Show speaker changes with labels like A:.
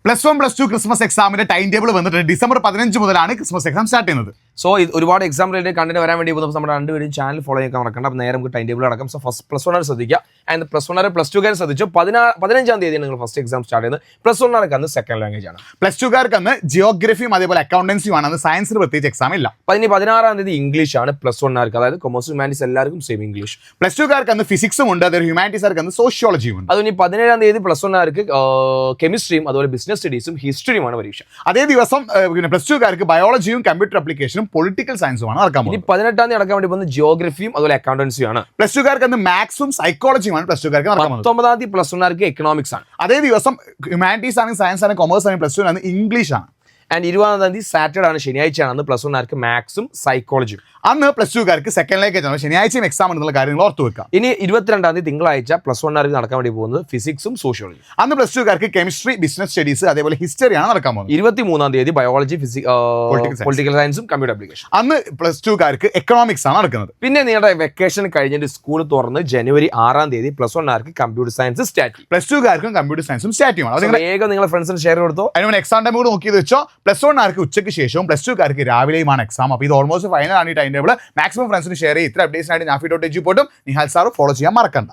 A: +1 +2 Christmas എക്സാമിന്റെ time table വന്നിട്ട് December 15 മുതലാണ് ക്രിസ്മസ് എക്സാം സ്റ്റാർട്ട് ചെയ്യുന്നത്.
B: സോ ഒരുപാട് എക്സാം റിലേറ്റഡ് കണ്ടന്റ് വരാൻ വേണ്ടി പോകുമ്പോൾ നമ്മുടെ രണ്ടുപേരും ചാനൽ ഫോളോ ചെയ്യാൻ മറക്കണ്ട. അപ്പോൾ നേരെ നമുക്ക് ടൈം ടേബിൾ അടക്കം. സോ ഫസ്റ്റ് +1 ശ്രദ്ധിക്കുക. ആൻഡ് +1 +2 ശ്രദ്ധിച്ചു. 15-ാം തീയതി നിങ്ങൾ ഫസ്റ്റ് എക്സാം സ്റ്റാർട്ട് ചെയ്യുന്നത്. +1 അന്ന് സെക്കൻഡ് ലാംഗ്വേജ് ആണ്.
A: +2 അന്ന് ജിയോഗ്രഫിയും അതേപോലെ അക്കൗണ്ടൻസിയും ആണ്. സയൻസിന് പ്രത്യേകിച്ച് എക്സാം ഇല്ല.
B: 16-ാം തീയതി ഇംഗ്ലീഷ് ആണ് +1, അതായത് കൊമേഴ്സ് ഹ്യൂമാനിറ്റീസ് എല്ലാവർക്കും സെയിം ഇംഗ്ലീഷ്.
A: +2 അന്ന് ഫിസിക്സും ഉണ്ട്, അതായത് ഹ്യൂമാനിറ്റീസ് അന്ന് സോഷ്യോളജിയും ഉണ്ട്.
B: അതുകൊണ്ട് 17-ാം തീയതി +1 കെമിസ്ട്രിയും അതുപോലെ ബിസിനസ് സ്റ്റഡീസും ഹിസ്റ്ററിയുമാണ് പരീക്ഷ.
A: അതേ ദിവസം പിന്നെ +2 ബയോളജിയും കമ്പ്യൂട്ടർ ആപ്ലിക്കേഷനും പൊളിറ്റിക്കൽ സയൻസുമാണ് നടക്കാൻ പോകുന്നത്.
B: 18-ാം തീയതി നടക്കാൻ വേണ്ടി പോകുന്നത് ജിയോഗ്രഫിയും അതുപോലെ അക്കൗണ്ടൻസിയും ആണ്.
A: +2 അന്ന് മാത്സും സൈക്കോളജിയുമാണ് +2 നടക്കാൻ പോകുന്നത്.
B: 19-ാം തീയതി +1 എക്കണോമിക്സ് ആണ്.
A: അതേ ദിവസം ഹ്യൂമാനിറ്റീസ് ആണെങ്കിൽ സയൻസ് ആണെങ്കിൽ കൊമേഴ്സ് ആണെങ്കിൽ +2 ആണ് ഇംഗ്ലീഷ് ആണ്.
B: ആൻഡ് 20-ാം തീയതി സാറ്റർഡേ ആണ്, ശനിയാഴ്ചയാണ്. അന്ന് +1 മാത്സും സൈക്കോളജിയും.
A: അന്ന് +2 സെക്കൻഡ് ലാംഗ്വേജ് ആണ്, ശനിയാഴ്ചയും എക്സാം എന്നുള്ള കാര്യങ്ങൾ ഓർത്തു വെക്കാം.
B: ഇനി 22-ാം തീയതി തിങ്കളാഴ്ച +1 നടക്കാൻ വേണ്ടി പോകുന്നത് ഫിസിക്സും സോഷ്യോളജിയും.
A: അന്ന് +2 കെമിസ്ട്രി, ബിസിനസ് സ്റ്റഡീസ് അതേപോലെ ഹിസ്റ്ററിയാണ് നടക്കാൻ പോകുന്നത്.
B: 23-ാം തീയതി ബയോളജി, പൊളിറ്റിക്കൽ സയൻസും കമ്പ്യൂട്ടർ ആപ്ലിക്കേഷൻ.
A: അന്ന് +2 എക്കണോമിക്സ് ആണ് നടക്കുന്നത്.
B: പിന്നെ നിങ്ങളുടെ വെക്കേഷൻ കഴിഞ്ഞിട്ട് സ്കൂൾ തുറന്ന് ജനുവരി 6-ാം തീയതി +1 കമ്പ്യൂട്ടർ സയൻസ് സ്റ്റാറ്റ്.
A: +2 കമ്പ്യൂട്ടർ സയൻസും സ്റ്റാറ്റുമാണ്. അത്
B: വേഗം നിങ്ങളുടെ ഫ്രണ്ട്സിന് ഷെയർ കൊടുത്തോ.
A: അതിന് എക്സാം ടൈം കൂടെ നോക്കിയത് വെച്ചോ. +1 ഉച്ചയ്ക്ക് ശേഷവും +2 രാവിലെയുമാണ് എക്സാം. അപ്പോൾ ഇത് ഓൾമോസ്റ്റ് ഫൈനൽ ആണ് ഈ ടൈം ടേബിൾ. മാക്സിമം ഫ്രണ്ട്സിന് ഷെയർ ചെയ്ത് ഇത്ര അപ്ഡേറ്റ്സിനായിട്ട് നാഫി.ag പോട്ടും നിഹാൽ സാർ ഫോളോ ചെയ്യാൻ മറക്കണ്ട.